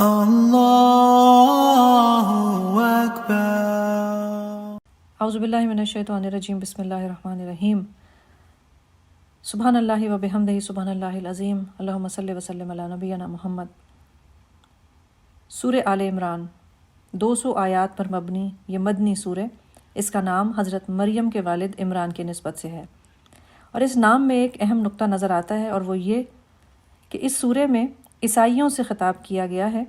Allahu Akbar. اعوذ باللہ من الشیطان الرجیم، بسم اللہ الرحمن الرحیم۔ سبحان اللہ و بحمدہ، سبحان اللہ العظیم، اللہم صلی وسلم علی نبینا محمد۔ سورہ آل عمران 200 آیات پر مبنی یہ مدنی سورہ، اس کا نام حضرت مریم کے والد عمران کی نسبت سے ہے، اور اس نام میں ایک اہم نقطہ نظر آتا ہے، اور وہ یہ کہ اس سورہ میں عیسائیوں سے خطاب کیا گیا ہے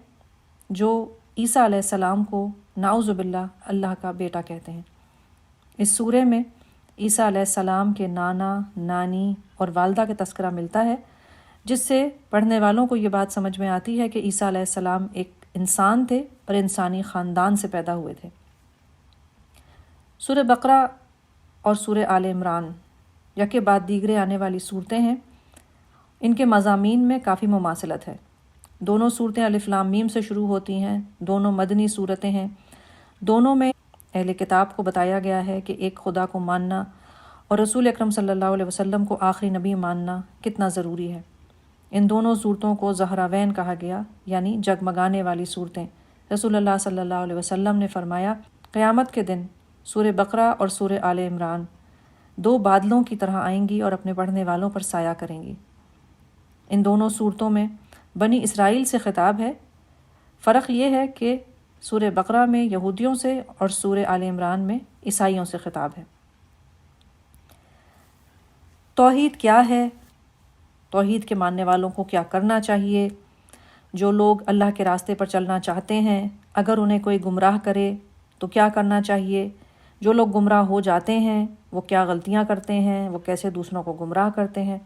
جو عیسیٰ علیہ السلام کو نعوذ باللہ اللہ کا بیٹا کہتے ہیں۔ اس سورہ میں عیسیٰ علیہ السلام کے نانا، نانی اور والدہ کا تذکرہ ملتا ہے، جس سے پڑھنے والوں کو یہ بات سمجھ میں آتی ہے کہ عیسیٰ علیہ السلام ایک انسان تھے اور انسانی خاندان سے پیدا ہوئے تھے۔ سورہ بقرہ اور سورہ آل عمران یکے بعد دیگرے آنے والی صورتیں ہیں، ان کے مضامین میں کافی مماثلت ہے۔ دونوں صورتیں الف لام میم سے شروع ہوتی ہیں، دونوں مدنی صورتیں ہیں، دونوں میں اہل کتاب کو بتایا گیا ہے کہ ایک خدا کو ماننا اور رسول اکرم صلی اللہ علیہ وسلم کو آخری نبی ماننا کتنا ضروری ہے۔ ان دونوں صورتوں کو زہراوین کہا گیا، یعنی جگمگانے والی صورتیں۔ رسول اللہ صلی اللہ علیہ وسلم نے فرمایا، قیامت کے دن سورہ بقرہ اور سورہ آل عمران دو بادلوں کی طرح آئیں گی اور اپنے پڑھنے والوں پر سایہ کریں گی۔ ان دونوں صورتوں میں بنی اسرائیل سے خطاب ہے، فرق یہ ہے کہ سورہ بقرہ میں یہودیوں سے اور سورہ آل عمران میں عیسائیوں سے خطاب ہے۔ توحید کیا ہے؟ توحید کے ماننے والوں کو کیا کرنا چاہیے؟ جو لوگ اللہ کے راستے پر چلنا چاہتے ہیں، اگر انہیں کوئی گمراہ کرے تو کیا کرنا چاہیے؟ جو لوگ گمراہ ہو جاتے ہیں وہ کیا غلطیاں کرتے ہیں، وہ کیسے دوسروں کو گمراہ کرتے ہیں؟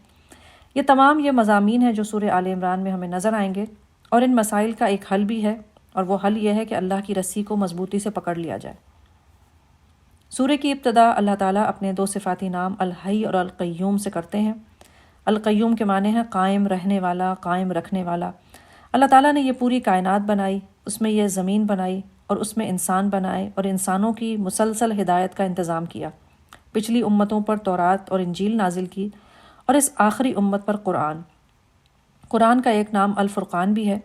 یہ تمام یہ مضامین ہیں جو سورہ آل عمران میں ہمیں نظر آئیں گے، اور ان مسائل کا ایک حل بھی ہے، اور وہ حل یہ ہے کہ اللہ کی رسی کو مضبوطی سے پکڑ لیا جائے۔ سورہ کی ابتدا اللہ تعالیٰ اپنے دو صفاتی نام الحی اور القیوم سے کرتے ہیں۔ القیوم کے معنی ہے قائم رہنے والا، قائم رکھنے والا۔ اللہ تعالیٰ نے یہ پوری کائنات بنائی، اس میں یہ زمین بنائی اور اس میں انسان بنائے، اور انسانوں کی مسلسل ہدایت کا انتظام کیا۔ پچھلی امتوں پر تورات اور انجیل نازل کی، اور اس آخری امت پر قرآن۔ قرآن کا ایک نام الفرقان بھی ہے۔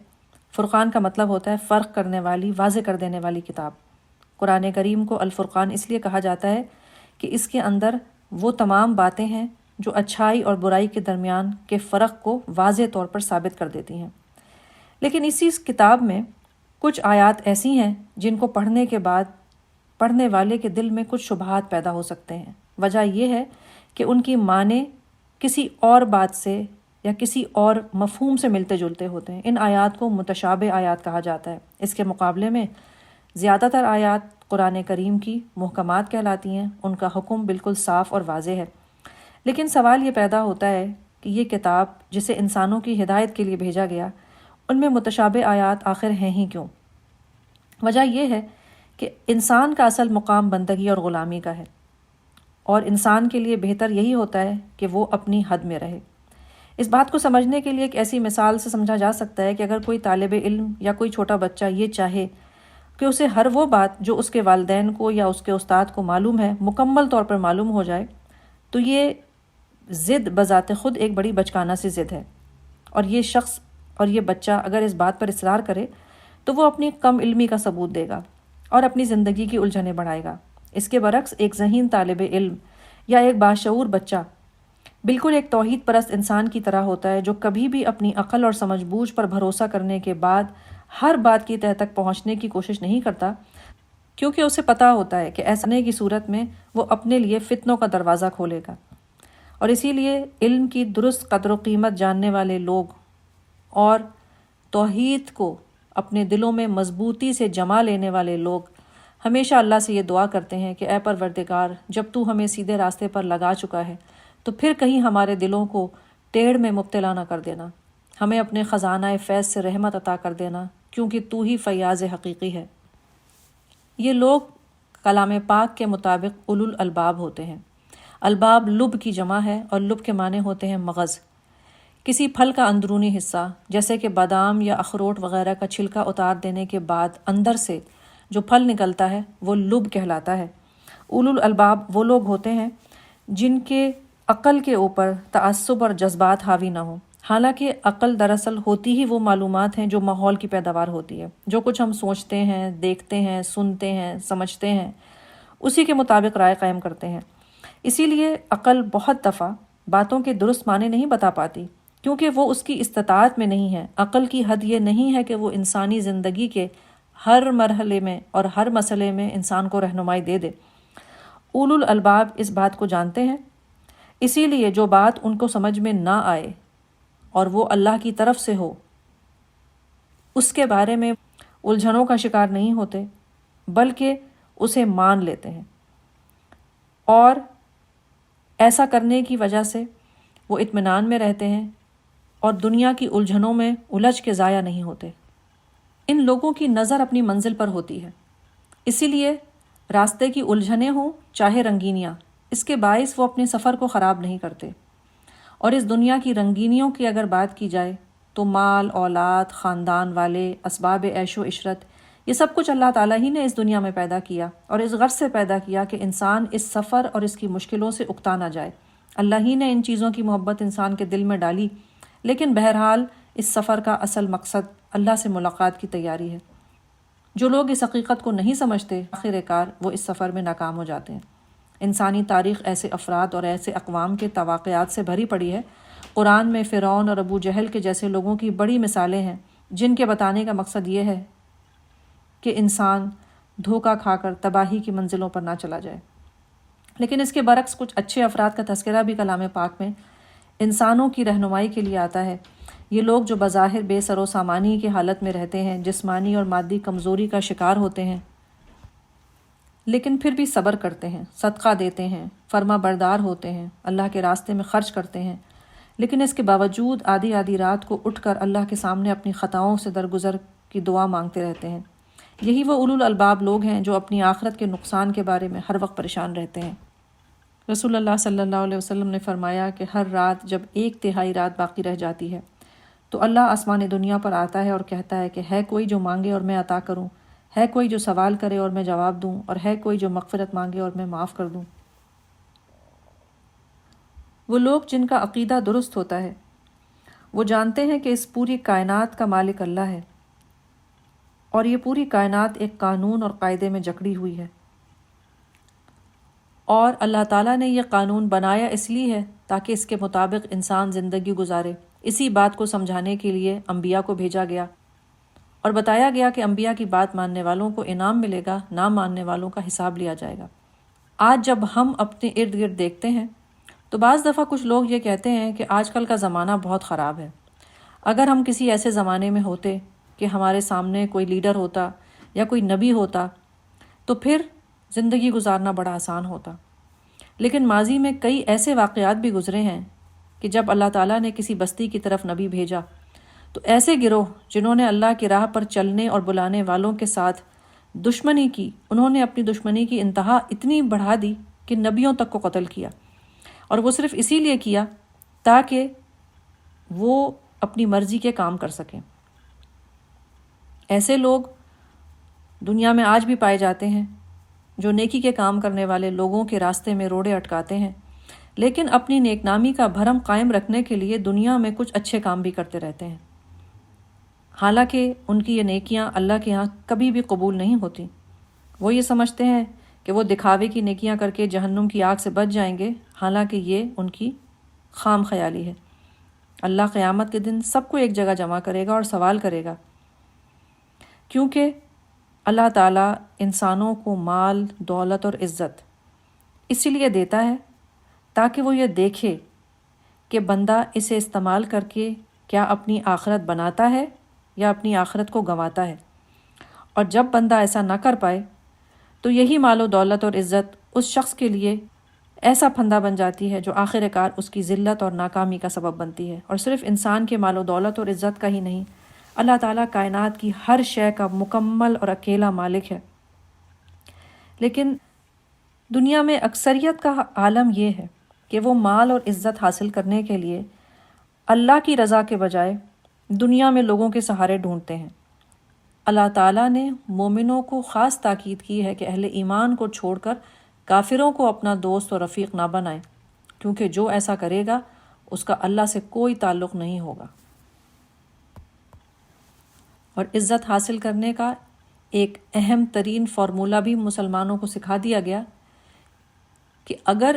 فرقان کا مطلب ہوتا ہے فرق کرنے والی، واضح کر دینے والی کتاب۔ قرآن کریم کو الفرقان اس لیے کہا جاتا ہے کہ اس کے اندر وہ تمام باتیں ہیں جو اچھائی اور برائی کے درمیان کے فرق کو واضح طور پر ثابت کر دیتی ہیں۔ لیکن اسی کتاب میں کچھ آیات ایسی ہیں جن کو پڑھنے کے بعد پڑھنے والے کے دل میں کچھ شبہات پیدا ہو سکتے ہیں۔ وجہ یہ ہے کہ ان کی معنی کسی اور بات سے یا کسی اور مفہوم سے ملتے جلتے ہوتے ہیں۔ ان آیات کو متشابہ آیات کہا جاتا ہے۔ اس کے مقابلے میں زیادہ تر آیات قرآن کریم کی محکمات کہلاتی ہیں، ان کا حکم بالکل صاف اور واضح ہے۔ لیکن سوال یہ پیدا ہوتا ہے کہ یہ کتاب جسے انسانوں کی ہدایت کے لیے بھیجا گیا، ان میں متشابہ آیات آخر ہیں ہی کیوں؟ وجہ یہ ہے کہ انسان کا اصل مقام بندگی اور غلامی کا ہے، اور انسان کے لیے بہتر یہی ہوتا ہے کہ وہ اپنی حد میں رہے۔ اس بات کو سمجھنے کے لیے ایک ایسی مثال سے سمجھا جا سکتا ہے کہ اگر کوئی طالب علم یا کوئی چھوٹا بچہ یہ چاہے کہ اسے ہر وہ بات جو اس کے والدین کو یا اس کے استاد کو معلوم ہے مکمل طور پر معلوم ہو جائے، تو یہ ضد بذات خود ایک بڑی بچکانہ سی ضد ہے، اور یہ شخص اور یہ بچہ اگر اس بات پر اصرار کرے تو وہ اپنی کم علمی کا ثبوت دے گا اور اپنی زندگی کی الجھنیں بڑھائے گا۔ اس کے برعکس ایک ذہین طالب علم یا ایک باشعور بچہ بالکل ایک توحید پرست انسان کی طرح ہوتا ہے، جو کبھی بھی اپنی عقل اور سمجھ بوجھ پر بھروسہ کرنے کے بعد ہر بات کی تہہ تک پہنچنے کی کوشش نہیں کرتا، کیونکہ اسے پتہ ہوتا ہے کہ ایسے کی صورت میں وہ اپنے لیے فتنوں کا دروازہ کھولے گا۔ اور اسی لیے علم کی درست قدر و قیمت جاننے والے لوگ اور توحید کو اپنے دلوں میں مضبوطی سے جما لینے والے لوگ ہمیشہ اللہ سے یہ دعا کرتے ہیں کہ اے پروردگار، جب تو ہمیں سیدھے راستے پر لگا چکا ہے تو پھر کہیں ہمارے دلوں کو ٹیڑھ میں مبتلا نہ کر دینا، ہمیں اپنے خزانہ فیض سے رحمت عطا کر دینا، کیونکہ تو ہی فیاض حقیقی ہے۔ یہ لوگ کلام پاک کے مطابق اولو الالباب ہوتے ہیں۔ الباب لب کی جمع ہے، اور لب کے معنی ہوتے ہیں مغز۔ کسی پھل کا اندرونی حصہ جیسے کہ بادام یا اخروٹ وغیرہ کا چھلکا اتار دینے کے بعد اندر سے جو پھل نکلتا ہے وہ لب کہلاتا ہے۔ اولو الالباب وہ لوگ ہوتے ہیں جن کے عقل کے اوپر تعصب اور جذبات حاوی نہ ہوں، حالانکہ عقل دراصل ہوتی ہی وہ معلومات ہیں جو ماحول کی پیداوار ہوتی ہے۔ جو کچھ ہم سوچتے ہیں، دیکھتے ہیں، سنتے ہیں، سمجھتے ہیں، اسی کے مطابق رائے قائم کرتے ہیں۔ اسی لیے عقل بہت دفعہ باتوں کے درست معنی نہیں بتا پاتی، کیونکہ وہ اس کی استطاعت میں نہیں ہے۔ عقل کی حد یہ نہیں ہے کہ وہ انسانی زندگی کے ہر مرحلے میں اور ہر مسئلے میں انسان کو رہنمائی دے دے۔ اولو الالباب اس بات کو جانتے ہیں، اسی لیے جو بات ان کو سمجھ میں نہ آئے اور وہ اللہ کی طرف سے ہو، اس کے بارے میں الجھنوں کا شکار نہیں ہوتے، بلکہ اسے مان لیتے ہیں، اور ایسا کرنے کی وجہ سے وہ اطمینان میں رہتے ہیں اور دنیا کی الجھنوں میں الجھ کے ضائع نہیں ہوتے۔ ان لوگوں کی نظر اپنی منزل پر ہوتی ہے، اسی لیے راستے کی الجھنیں ہوں چاہے رنگینیاں، اس کے باعث وہ اپنے سفر کو خراب نہیں کرتے۔ اور اس دنیا کی رنگینیوں کی اگر بات کی جائے تو مال، اولاد، خاندان والے، اسباب عیش و عشرت، یہ سب کچھ اللہ تعالیٰ ہی نے اس دنیا میں پیدا کیا اور اس غرض سے پیدا کیا کہ انسان اس سفر اور اس کی مشکلوں سے اکتا نہ جائے۔ اللہ ہی نے ان چیزوں کی محبت انسان کے دل میں ڈالی، لیکن بہرحال اس سفر کا اصل مقصد اللہ سے ملاقات کی تیاری ہے۔ جو لوگ اس حقیقت کو نہیں سمجھتے، آخر کار وہ اس سفر میں ناکام ہو جاتے ہیں۔ انسانی تاریخ ایسے افراد اور ایسے اقوام کے تواقعات سے بھری پڑی ہے۔ قرآن میں فرعون اور ابو جہل کے جیسے لوگوں کی بڑی مثالیں ہیں، جن کے بتانے کا مقصد یہ ہے کہ انسان دھوکہ کھا کر تباہی کی منزلوں پر نہ چلا جائے۔ لیکن اس کے برعکس کچھ اچھے افراد کا تذکرہ بھی کلام پاک میں انسانوں کی رہنمائی کے لیے آتا ہے۔ یہ لوگ جو بظاہر بے سر و سامانی کی حالت میں رہتے ہیں، جسمانی اور مادی کمزوری کا شکار ہوتے ہیں، لیکن پھر بھی صبر کرتے ہیں، صدقہ دیتے ہیں، فرما بردار ہوتے ہیں، اللہ کے راستے میں خرچ کرتے ہیں، لیکن اس کے باوجود آدھی آدھی رات کو اٹھ کر اللہ کے سامنے اپنی خطاؤں سے درگزر کی دعا مانگتے رہتے ہیں۔ یہی وہ اولو الالباب لوگ ہیں جو اپنی آخرت کے نقصان کے بارے میں ہر وقت پریشان رہتے ہیں۔ رسول اللہ صلی اللہ علیہ وسلم نے فرمایا کہ ہر رات جب 1/3 رات باقی رہ جاتی ہے تو اللہ آسمان دنیا پر آتا ہے اور کہتا ہے کہ ہے کوئی جو مانگے اور میں عطا کروں، ہے کوئی جو سوال کرے اور میں جواب دوں، اور ہے کوئی جو مغفرت مانگے اور میں معاف کر دوں۔ وہ لوگ جن کا عقیدہ درست ہوتا ہے وہ جانتے ہیں کہ اس پوری کائنات کا مالک اللہ ہے، اور یہ پوری کائنات ایک قانون اور قاعدے میں جکڑی ہوئی ہے، اور اللہ تعالیٰ نے یہ قانون بنایا اس لیے ہے تاکہ اس کے مطابق انسان زندگی گزارے۔ اسی بات کو سمجھانے کے لیے انبیاء کو بھیجا گیا اور بتایا گیا کہ انبیاء کی بات ماننے والوں کو انعام ملے گا، نہ ماننے والوں کا حساب لیا جائے گا۔ آج جب ہم اپنے ارد گرد دیکھتے ہیں تو بعض دفعہ کچھ لوگ یہ کہتے ہیں کہ آج کل کا زمانہ بہت خراب ہے۔ اگر ہم کسی ایسے زمانے میں ہوتے کہ ہمارے سامنے کوئی لیڈر ہوتا یا کوئی نبی ہوتا تو پھر زندگی گزارنا بڑا آسان ہوتا۔ لیکن ماضی میں کئی ایسے واقعات بھی گزرے ہیں کہ جب اللہ تعالیٰ نے کسی بستی کی طرف نبی بھیجا تو ایسے گروہ جنہوں نے اللہ کی راہ پر چلنے اور بلانے والوں کے ساتھ دشمنی کی، انہوں نے اپنی دشمنی کی انتہا اتنی بڑھا دی کہ نبیوں تک کو قتل کیا، اور وہ صرف اسی لیے کیا تاکہ وہ اپنی مرضی کے کام کر سکیں۔ ایسے لوگ دنیا میں آج بھی پائے جاتے ہیں جو نیکی کے کام کرنے والے لوگوں کے راستے میں روڑے اٹکاتے ہیں، لیکن اپنی نیک نامی کا بھرم قائم رکھنے کے لیے دنیا میں کچھ اچھے کام بھی کرتے رہتے ہیں، حالانکہ ان کی یہ نیکیاں اللہ کے ہاں کبھی بھی قبول نہیں ہوتی۔ وہ یہ سمجھتے ہیں کہ وہ دکھاوے کی نیکیاں کر کے جہنم کی آگ سے بچ جائیں گے، حالانکہ یہ ان کی خام خیالی ہے۔ اللہ قیامت کے دن سب کو ایک جگہ جمع کرے گا اور سوال کرے گا، کیونکہ اللہ تعالیٰ انسانوں کو مال، دولت اور عزت اسی لیے دیتا ہے تاکہ وہ یہ دیکھے کہ بندہ اسے استعمال کر کے کیا اپنی آخرت بناتا ہے یا اپنی آخرت کو گنواتا ہے، اور جب بندہ ایسا نہ کر پائے تو یہی مال و دولت اور عزت اس شخص کے لیے ایسا پھندا بن جاتی ہے جو آخر کار اس کی ذلت اور ناکامی کا سبب بنتی ہے۔ اور صرف انسان کے مال و دولت اور عزت کا ہی نہیں، اللہ تعالیٰ کائنات کی ہر شے کا مکمل اور اکیلا مالک ہے۔ لیکن دنیا میں اکثریت کا عالم یہ ہے کہ وہ مال اور عزت حاصل کرنے کے لیے اللہ کی رضا کے بجائے دنیا میں لوگوں کے سہارے ڈھونڈتے ہیں۔ اللہ تعالیٰ نے مومنوں کو خاص تاکید کی ہے کہ اہل ایمان کو چھوڑ کر کافروں کو اپنا دوست و رفیق نہ بنائیں، کیونکہ جو ایسا کرے گا اس کا اللہ سے کوئی تعلق نہیں ہوگا۔ اور عزت حاصل کرنے کا ایک اہم ترین فارمولہ بھی مسلمانوں کو سکھا دیا گیا کہ اگر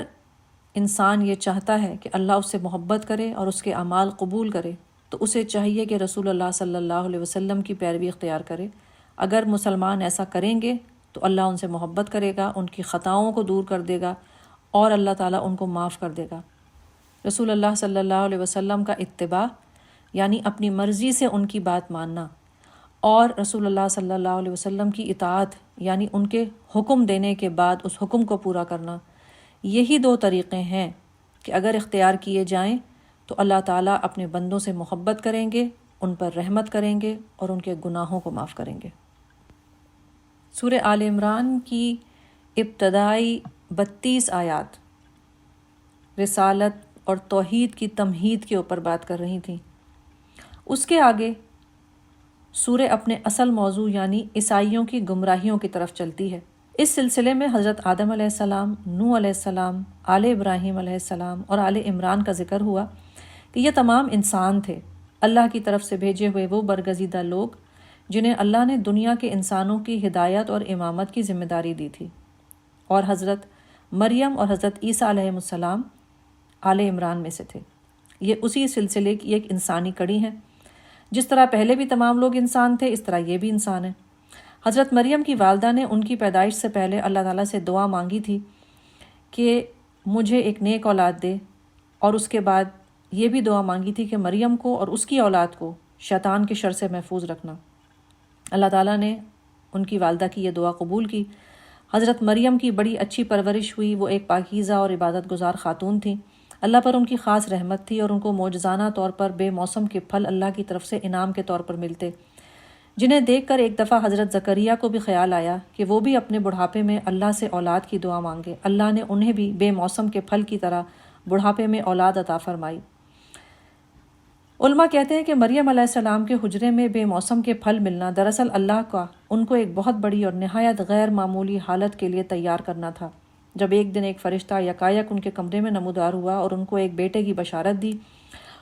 انسان یہ چاہتا ہے کہ اللہ اس سے محبت کرے اور اس کے اعمال قبول کرے تو اسے چاہیے کہ رسول اللہ صلی اللہ علیہ وسلم کی پیروی اختیار کرے۔ اگر مسلمان ایسا کریں گے تو اللہ ان سے محبت کرے گا، ان کی خطاؤں کو دور کر دے گا اور اللہ تعالیٰ ان کو معاف کر دے گا۔ رسول اللہ صلی اللہ علیہ وسلم کا اتباع یعنی اپنی مرضی سے ان کی بات ماننا، اور رسول اللہ صلی اللہ علیہ وسلم کی اطاعت یعنی ان کے حکم دینے کے بعد اس حکم کو پورا کرنا، یہی دو طریقے ہیں کہ اگر اختیار کیے جائیں تو اللہ تعالیٰ اپنے بندوں سے محبت کریں گے، ان پر رحمت کریں گے اور ان کے گناہوں کو معاف کریں گے۔ سورہ آل عمران کی ابتدائی 32 آیات رسالت اور توحید کی تمہید کے اوپر بات کر رہی تھیں۔ اس کے آگے سورہ اپنے اصل موضوع یعنی عیسائیوں کی گمراہیوں کی طرف چلتی ہے۔ اس سلسلے میں حضرت آدم علیہ السلام، نوح علیہ السلام، آل ابراہیم علیہ السلام اور آل عمران کا ذکر ہوا کہ یہ تمام انسان تھے، اللہ کی طرف سے بھیجے ہوئے وہ برگزیدہ لوگ جنہیں اللہ نے دنیا کے انسانوں کی ہدایت اور امامت کی ذمہ داری دی تھی، اور حضرت مریم اور حضرت عیسیٰ علیہ السلام آل عمران میں سے تھے۔ یہ اسی سلسلے کی ایک انسانی کڑی ہے۔ جس طرح پہلے بھی تمام لوگ انسان تھے، اس طرح یہ بھی انسان ہیں۔ حضرت مریم کی والدہ نے ان کی پیدائش سے پہلے اللہ تعالیٰ سے دعا مانگی تھی کہ مجھے ایک نیک اولاد دے، اور اس کے بعد یہ بھی دعا مانگی تھی کہ مریم کو اور اس کی اولاد کو شیطان کے شر سے محفوظ رکھنا۔ اللہ تعالیٰ نے ان کی والدہ کی یہ دعا قبول کی۔ حضرت مریم کی بڑی اچھی پرورش ہوئی، وہ ایک پاکیزہ اور عبادت گزار خاتون تھیں۔ اللہ پر ان کی خاص رحمت تھی اور ان کو معجزانہ طور پر بے موسم کے پھل اللہ کی طرف سے انعام کے طور پر ملتے، جنہیں دیکھ کر ایک دفعہ حضرت زکریہ کو بھی خیال آیا کہ وہ بھی اپنے بڑھاپے میں اللہ سے اولاد کی دعا مانگے۔ اللہ نے انہیں بھی بے موسم کے پھل کی طرح بڑھاپے میں اولاد عطا فرمائی۔ علماء کہتے ہیں کہ مریم علیہ السلام کے حجرے میں بے موسم کے پھل ملنا دراصل اللہ کا ان کو ایک بہت بڑی اور نہایت غیر معمولی حالت کے لیے تیار کرنا تھا۔ جب ایک دن ایک فرشتہ یکایک ان کے کمرے میں نمودار ہوا اور ان کو ایک بیٹے کی بشارت دی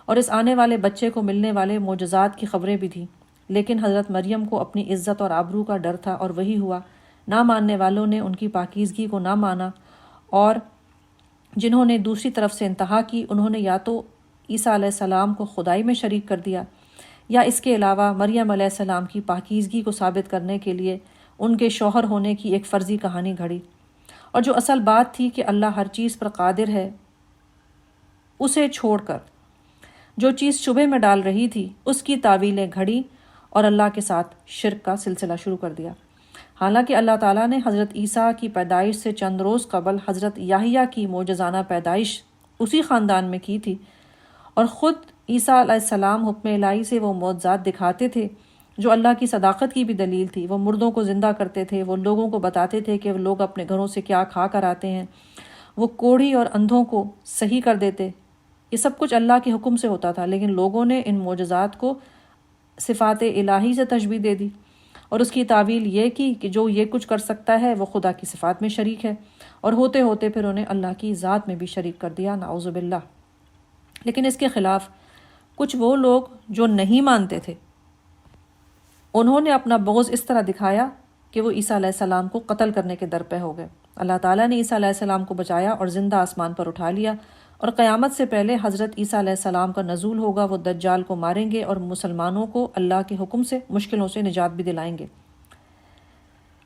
اور اس آنے والے بچے کو ملنے والے معجزات کی خبریں بھی دیں، لیکن حضرت مریم کو اپنی عزت اور آبرو کا ڈر تھا، اور وہی ہوا۔ نہ ماننے والوں نے ان کی پاکیزگی کو نہ مانا، اور جنہوں نے دوسری طرف سے انتہا کی انہوں نے یا تو عیسیٰ علیہ السلام کو خدائی میں شریک کر دیا، یا اس کے علاوہ مریم علیہ السلام کی پاکیزگی کو ثابت کرنے کے لیے ان کے شوہر ہونے کی ایک فرضی کہانی گھڑی۔ اور جو اصل بات تھی کہ اللہ ہر چیز پر قادر ہے، اسے چھوڑ کر جو چیز شبہ میں ڈال رہی تھی اس کی تعویلیں گھڑی اور اللہ کے ساتھ شرک کا سلسلہ شروع کر دیا۔ حالانکہ اللہ تعالیٰ نے حضرت عیسیٰ کی پیدائش سے چند روز قبل حضرت یحییٰ کی معجزانہ پیدائش اسی خاندان میں کی تھی، اور خود عیسیٰ علیہ السلام حکم الہی سے وہ معجزات دکھاتے تھے جو اللہ کی صداقت کی بھی دلیل تھی۔ وہ مردوں کو زندہ کرتے تھے، وہ لوگوں کو بتاتے تھے کہ وہ لوگ اپنے گھروں سے کیا کھا کر آتے ہیں، وہ کوڑھی اور اندھوں کو صحیح کر دیتے۔ یہ سب کچھ اللہ کے حکم سے ہوتا تھا، لیکن لوگوں نے ان معجزات کو صفات الہی سے تشبیہ دے دی اور اس کی تعویل یہ کی کہ جو یہ کچھ کر سکتا ہے وہ خدا کی صفات میں شریک ہے، اور ہوتے ہوتے پھر انہیں اللہ کی ذات میں بھی شریک کر دیا، نعوذ باللہ۔ لیکن اس کے خلاف کچھ وہ لوگ جو نہیں مانتے تھے، انہوں نے اپنا بغض اس طرح دکھایا کہ وہ عیسیٰ علیہ السلام کو قتل کرنے کے درپے ہو گئے۔ اللہ تعالیٰ نے عیسیٰ علیہ السلام کو بچایا اور زندہ آسمان پر اٹھا لیا، اور قیامت سے پہلے حضرت عیسیٰ علیہ السلام کا نزول ہوگا۔ وہ دجال کو ماریں گے اور مسلمانوں کو اللہ کے حکم سے مشکلوں سے نجات بھی دلائیں گے۔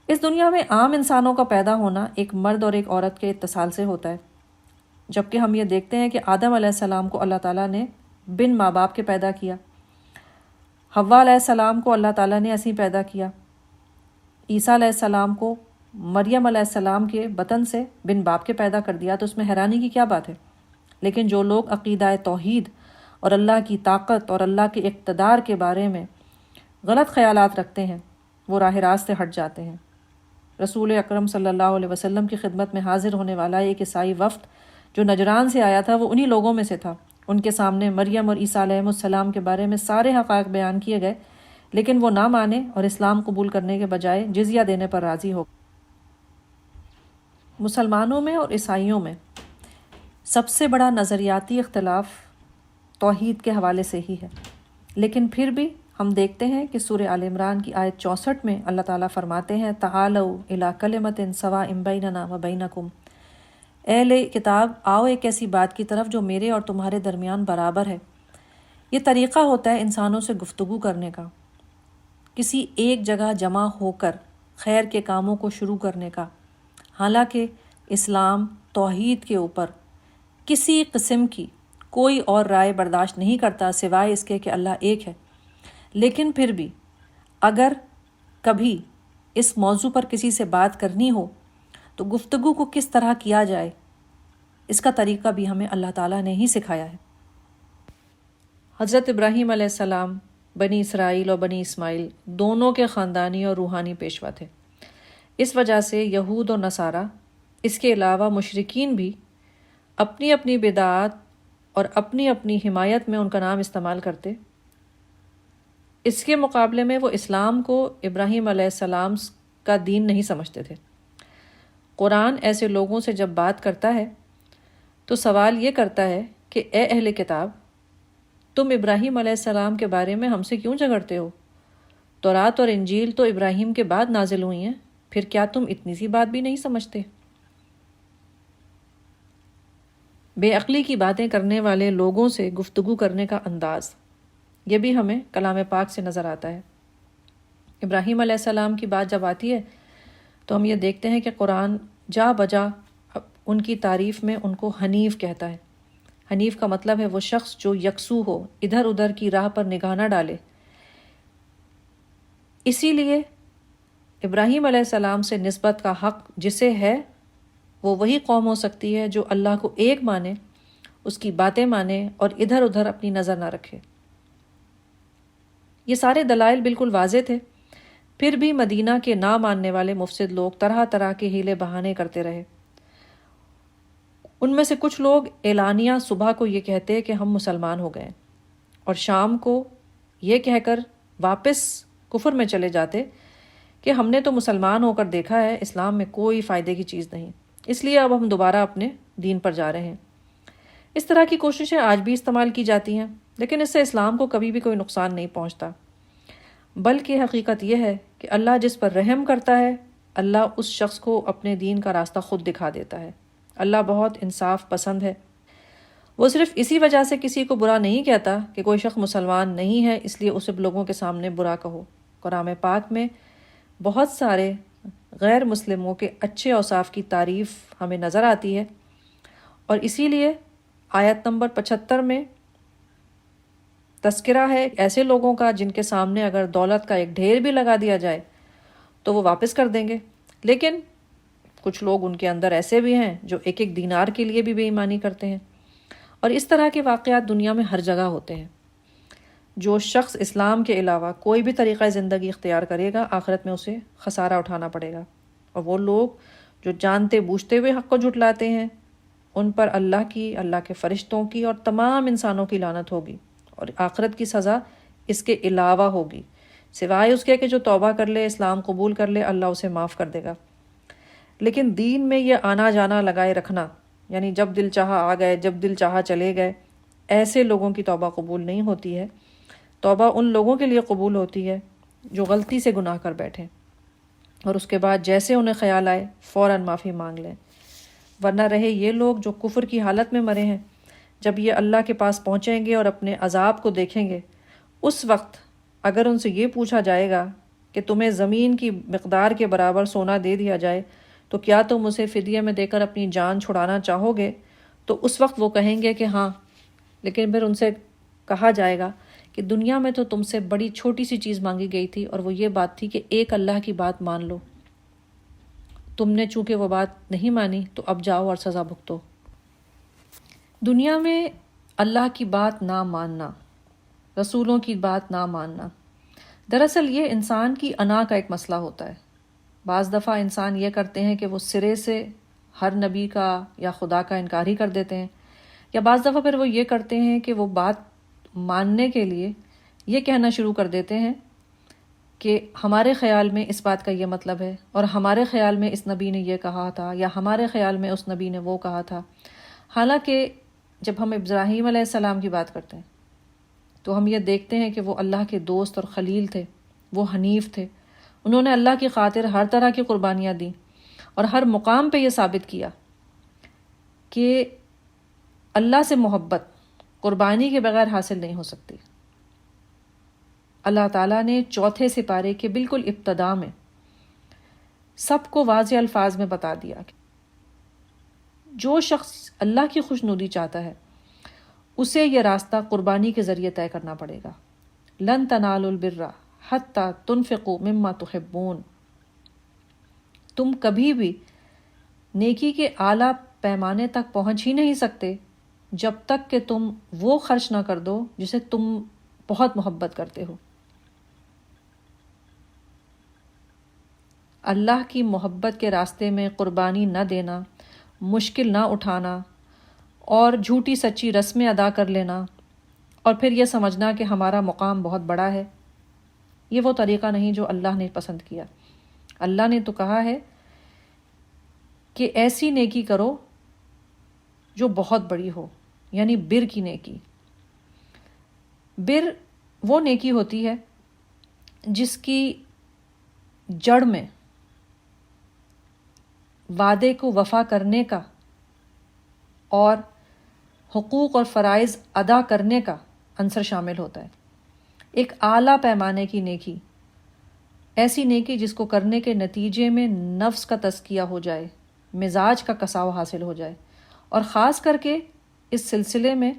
اس دنیا میں عام انسانوں کا پیدا ہونا ایک مرد اور ایک عورت کے اتصال سے ہوتا ہے، جبکہ ہم یہ دیکھتے ہیں کہ آدم علیہ السلام کو اللہ تعالیٰ نے بن ماں باپ کے پیدا کیا، حوا علیہ السلام کو اللہ تعالیٰ نے ایسے ہی پیدا کیا، عیسیٰ علیہ السلام کو مریم علیہ السلام کے بطن سے بن باپ کے پیدا کر دیا، تو اس میں حیرانی کی کیا بات ہے؟ لیکن جو لوگ عقیدہ توحید اور اللہ کی طاقت اور اللہ کے اقتدار کے بارے میں غلط خیالات رکھتے ہیں وہ راہ راست سے ہٹ جاتے ہیں۔ رسول اکرم صلی اللہ علیہ وسلم کی خدمت میں حاضر ہونے والا ایک عیسائی وفد جو نجران سے آیا تھا وہ انہی لوگوں میں سے تھا۔ ان کے سامنے مریم اور عیسیٰ علیہ السلام کے بارے میں سارے حقائق بیان کیے گئے، لیکن وہ نہ مانے اور اسلام قبول کرنے کے بجائے جزیہ دینے پر راضی ہو۔ مسلمانوں میں اور عیسائیوں میں سب سے بڑا نظریاتی اختلاف توحید کے حوالے سے ہی ہے۔ لیکن پھر بھی ہم دیکھتے ہیں کہ سورہ آل عمران کی آیت 64 میں اللہ تعالیٰ فرماتے ہیں تعالوا الی کلمۃ سواء بیننا و بینکم، اے اہل کتاب آؤ ایک ایسی بات کی طرف جو میرے اور تمہارے درمیان برابر ہے۔ یہ طریقہ ہوتا ہے انسانوں سے گفتگو کرنے کا، کسی ایک جگہ جمع ہو کر خیر کے کاموں کو شروع کرنے کا۔ حالانکہ اسلام توحید کے اوپر کسی قسم کی کوئی اور رائے برداشت نہیں کرتا سوائے اس کے کہ اللہ ایک ہے۔ لیکن پھر بھی اگر کبھی اس موضوع پر کسی سے بات کرنی ہو تو گفتگو کو کس طرح کیا جائے، اس کا طریقہ بھی ہمیں اللہ تعالیٰ نے ہی سکھایا ہے۔ حضرت ابراہیم علیہ السلام بنی اسرائیل اور بنی اسماعیل دونوں کے خاندانی اور روحانی پیشوا تھے۔ اس وجہ سے یہود اور نصارہ، اس کے علاوہ مشرکین بھی اپنی اپنی بدعات اور اپنی اپنی حمایت میں ان کا نام استعمال کرتے۔ اس کے مقابلے میں وہ اسلام کو ابراہیم علیہ السلام کا دین نہیں سمجھتے تھے۔ قرآن ایسے لوگوں سے جب بات کرتا ہے تو سوال یہ کرتا ہے کہ اے اہل کتاب، تم ابراہیم علیہ السلام کے بارے میں ہم سے کیوں جھگڑتے ہو؟ تورات اور انجیل تو ابراہیم کے بعد نازل ہوئی ہیں، پھر کیا تم اتنی سی بات بھی نہیں سمجھتے؟ بے عقلی کی باتیں کرنے والے لوگوں سے گفتگو کرنے کا انداز، یہ بھی ہمیں کلام پاک سے نظر آتا ہے۔ ابراہیم علیہ السلام کی بات جب آتی ہے تو ہم یہ دیکھتے ہیں کہ قرآن جا بجا ان کی تعریف میں ان کو حنیف کہتا ہے۔ حنیف کا مطلب ہے وہ شخص جو یکسو ہو، ادھر ادھر کی راہ پر نگاہ نہ ڈالے۔ اسی لیے ابراہیم علیہ السلام سے نسبت کا حق جسے ہے وہ وہی قوم ہو سکتی ہے جو اللہ کو ایک مانے، اس کی باتیں مانے اور ادھر ادھر اپنی نظر نہ رکھے۔ یہ سارے دلائل بالکل واضح تھے، پھر بھی مدینہ کے نہ ماننے والے مفسد لوگ طرح طرح کے ہیلے بہانے کرتے رہے۔ ان میں سے کچھ لوگ اعلانیہ صبح کو یہ کہتے کہ ہم مسلمان ہو گئے، اور شام کو یہ کہہ کر واپس کفر میں چلے جاتے کہ ہم نے تو مسلمان ہو کر دیکھا ہے اسلام میں کوئی فائدے کی چیز نہیں، اس لیے اب ہم دوبارہ اپنے دین پر جا رہے ہیں۔ اس طرح کی کوششیں آج بھی استعمال کی جاتی ہیں، لیکن اس سے اسلام کو کبھی بھی کوئی نقصان نہیں پہنچتا، بلکہ حقیقت یہ ہے کہ اللہ جس پر رحم کرتا ہے، اللہ اس شخص کو اپنے دین کا راستہ خود دکھا دیتا ہے۔ اللہ بہت انصاف پسند ہے۔ وہ صرف اسی وجہ سے کسی کو برا نہیں کہتا کہ کوئی شخص مسلمان نہیں ہے اس لیے اسے لوگوں کے سامنے برا کہو۔ قرآن پاک میں بہت سارے غیر مسلموں کے اچھے اوصاف کی تعریف ہمیں نظر آتی ہے، اور اسی لیے آیت نمبر 75 میں تذکرہ ہے ایسے لوگوں کا جن کے سامنے اگر دولت کا ایک ڈھیر بھی لگا دیا جائے تو وہ واپس کر دیں گے، لیکن کچھ لوگ ان کے اندر ایسے بھی ہیں جو ایک ایک دینار کے لیے بھی بے ایمانی کرتے ہیں، اور اس طرح کے واقعات دنیا میں ہر جگہ ہوتے ہیں۔ جو شخص اسلام کے علاوہ کوئی بھی طریقہ زندگی اختیار کرے گا، آخرت میں اسے خسارہ اٹھانا پڑے گا، اور وہ لوگ جو جانتے بوجھتے ہوئے حق کو جھٹلاتے ہیں ان پر اللہ کی، اللہ کے فرشتوں کی اور تمام انسانوں کی لعنت ہوگی، اور آخرت کی سزا اس کے علاوہ ہوگی، سوائے اس کے کہ جو توبہ کر لے، اسلام قبول کر لے، اللہ اسے معاف کر دے گا۔ لیکن دین میں یہ آنا جانا لگائے رکھنا، یعنی جب دل چاہا آ گئے، جب دل چاہا چلے گئے، ایسے لوگوں کی توبہ قبول نہیں ہوتی ہے۔ توبہ ان لوگوں کے لیے قبول ہوتی ہے جو غلطی سے گناہ کر بیٹھیں اور اس کے بعد جیسے انہیں خیال آئے فوراً معافی مانگ لیں، ورنہ رہے یہ لوگ جو کفر کی حالت میں مرے ہیں، جب یہ اللہ کے پاس پہنچیں گے اور اپنے عذاب کو دیکھیں گے، اس وقت اگر ان سے یہ پوچھا جائے گا کہ تمہیں زمین کی مقدار کے برابر سونا دے دیا جائے تو کیا تم اسے فدیہ میں دے کر اپنی جان چھڑانا چاہو گے؟ تو اس وقت وہ کہیں گے کہ ہاں، لیکن پھر ان سے کہا جائے گا کہ دنیا میں تو تم سے بڑی چھوٹی سی چیز مانگی گئی تھی، اور وہ یہ بات تھی کہ ایک اللہ کی بات مان لو، تم نے چونکہ وہ بات نہیں مانی تو اب جاؤ اور سزا بھگتو۔ دنیا میں اللہ کی بات نہ ماننا، رسولوں کی بات نہ ماننا، دراصل یہ انسان کی انا کا ایک مسئلہ ہوتا ہے۔ بعض دفعہ انسان یہ کرتے ہیں کہ وہ سرے سے ہر نبی کا یا خدا کا انکار ہی کر دیتے ہیں، یا بعض دفعہ پھر وہ یہ کرتے ہیں کہ وہ بات ماننے کے لیے یہ کہنا شروع کر دیتے ہیں کہ ہمارے خیال میں اس بات کا یہ مطلب ہے، اور ہمارے خیال میں اس نبی نے یہ کہا تھا، یا ہمارے خیال میں اس نبی نے وہ کہا تھا۔ حالانکہ جب ہم ابراہیم علیہ السلام کی بات کرتے ہیں تو ہم یہ دیکھتے ہیں کہ وہ اللہ کے دوست اور خلیل تھے، وہ حنیف تھے، انہوں نے اللہ کی خاطر ہر طرح کی قربانیاں دیں اور ہر مقام پہ یہ ثابت کیا کہ اللہ سے محبت قربانی کے بغیر حاصل نہیں ہو سکتی۔ اللہ تعالیٰ نے چوتھے سپارے کے بالکل ابتدا میں سب کو واضح الفاظ میں بتا دیا کہ جو شخص اللہ کی خوشنودی چاہتا ہے اسے یہ راستہ قربانی کے ذریعے طے کرنا پڑے گا۔ لن تنالوا البر حتی تنفقوا مما تحبون، تم کبھی بھی نیکی کے اعلیٰ پیمانے تک پہنچ ہی نہیں سکتے جب تک کہ تم وہ خرچ نہ کر دو جسے تم بہت محبت کرتے ہو۔ اللہ کی محبت کے راستے میں قربانی نہ دینا، مشکل نہ اٹھانا اور جھوٹی سچی رسمیں ادا کر لینا اور پھر یہ سمجھنا کہ ہمارا مقام بہت بڑا ہے، یہ وہ طریقہ نہیں جو اللہ نے پسند کیا۔ اللہ نے تو کہا ہے کہ ایسی نیکی کرو جو بہت بڑی ہو، یعنی بر کی نیکی۔ بر وہ نیکی ہوتی ہے جس کی جڑ میں وعدے کو وفا کرنے کا اور حقوق اور فرائض ادا کرنے کا عنصر شامل ہوتا ہے۔ ایک اعلیٰ پیمانے کی نیکی، ایسی نیکی جس کو کرنے کے نتیجے میں نفس کا تزکیہ ہو جائے، مزاج کا کساو حاصل ہو جائے، اور خاص کر کے اس سلسلے میں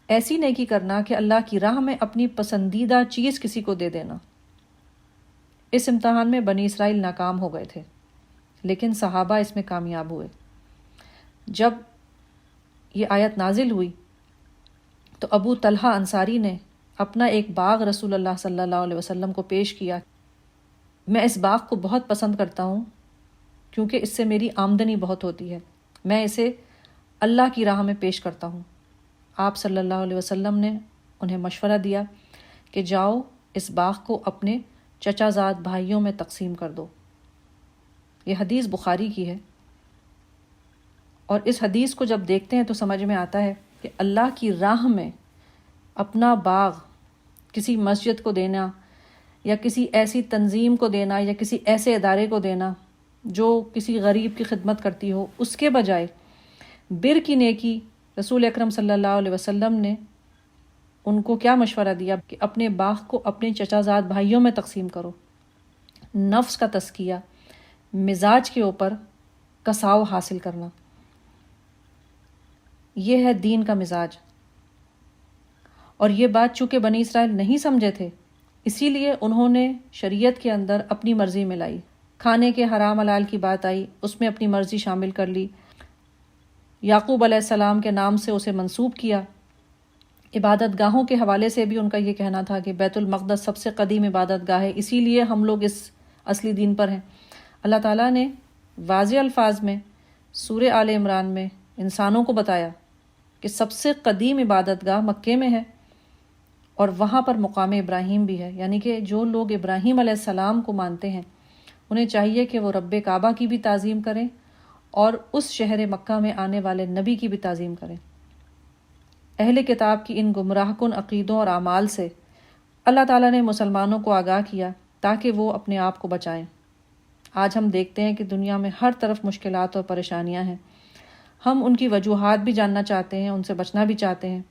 ایسی نیکی کرنا کہ اللہ کی راہ میں اپنی پسندیدہ چیز کسی کو دے دینا۔ اس امتحان میں بنی اسرائیل ناکام ہو گئے تھے، لیکن صحابہ اس میں کامیاب ہوئے۔ جب یہ آیت نازل ہوئی تو ابو طلحہ انصاری نے اپنا ایک باغ رسول اللہ صلی اللہ علیہ وسلم کو پیش کیا۔ میں اس باغ کو بہت پسند کرتا ہوں کیونکہ اس سے میری آمدنی بہت ہوتی ہے، میں اسے اللہ کی راہ میں پیش کرتا ہوں۔ آپ صلی اللہ علیہ وسلم نے انہیں مشورہ دیا کہ جاؤ اس باغ کو اپنے چچا زاد بھائیوں میں تقسیم کر دو۔ یہ حدیث بخاری کی ہے، اور اس حدیث کو جب دیکھتے ہیں تو سمجھ میں آتا ہے کہ اللہ کی راہ میں اپنا باغ کسی مسجد کو دینا یا کسی ایسی تنظیم کو دینا یا کسی ایسے ادارے کو دینا جو کسی غریب کی خدمت کرتی ہو، اس کے بجائے بر کی نیکی رسول اکرم صلی اللہ علیہ وسلم نے ان کو کیا مشورہ دیا کہ اپنے باغ کو اپنے چچا زاد بھائیوں میں تقسیم کرو۔ نفس کا تزکیہ، مزاج کے اوپر کساو حاصل کرنا، یہ ہے دین کا مزاج۔ اور یہ بات چونکہ بنی اسرائیل نہیں سمجھے تھے، اسی لیے انہوں نے شریعت کے اندر اپنی مرضی میں لائی۔ کھانے کے حرام حلال کی بات آئی، اس میں اپنی مرضی شامل کر لی۔ یعقوب علیہ السلام کے نام سے اسے منسوب کیا۔ عبادت گاہوں کے حوالے سے بھی ان کا یہ کہنا تھا کہ بیت المقدس سب سے قدیم عبادت گاہ ہے، اسی لیے ہم لوگ اس اصلی دین پر ہیں۔ اللہ تعالیٰ نے واضح الفاظ میں سورہ آل عمران میں انسانوں کو بتایا کہ سب سے قدیم عبادت گاہ مکے میں ہے، اور وہاں پر مقام ابراہیم بھی ہے، یعنی کہ جو لوگ ابراہیم علیہ السلام کو مانتے ہیں انہیں چاہیے کہ وہ رب کعبہ کی بھی تعظیم کریں اور اس شہر مکہ میں آنے والے نبی کی بھی تعظیم کریں۔ اہل کتاب کی ان گمراہ کن عقیدوں اور اعمال سے اللہ تعالیٰ نے مسلمانوں کو آگاہ کیا تاکہ وہ اپنے آپ کو بچائیں۔ آج ہم دیکھتے ہیں کہ دنیا میں ہر طرف مشکلات اور پریشانیاں ہیں، ہم ان کی وجوہات بھی جاننا چاہتے ہیں، ان سے بچنا بھی چاہتے ہیں۔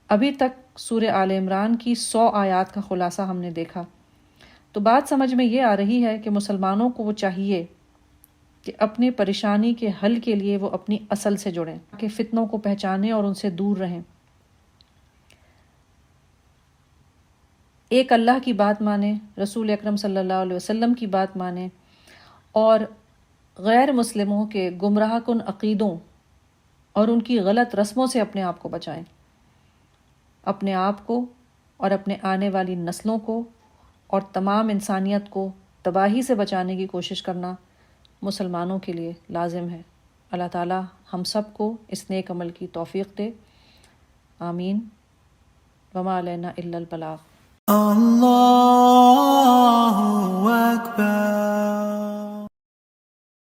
ابھی تک سورہ آل عمران کی 100 آیات کا خلاصہ ہم نے دیکھا، تو بات سمجھ میں یہ آ رہی ہے کہ مسلمانوں کو وہ چاہیے کہ اپنی پریشانی کے حل کے لیے وہ اپنی اصل سے جڑیں، کہ فتنوں کو پہچانیں اور ان سے دور رہیں۔ ایک اللہ کی بات مانیں، رسول اکرم صلی اللہ علیہ وسلم کی بات مانیں، اور غیر مسلموں کے گمراہ کن عقیدوں اور ان کی غلط رسموں سے اپنے آپ کو بچائیں۔ اپنے آپ کو اور اپنے آنے والی نسلوں کو اور تمام انسانیت کو تباہی سے بچانے کی کوشش کرنا مسلمانوں کے لیے لازم ہے۔ اللہ تعالی ہم سب کو اس نیک عمل کی توفیق دے، آمین۔ وما علینا الا البلاغ۔ اللہ اکبر۔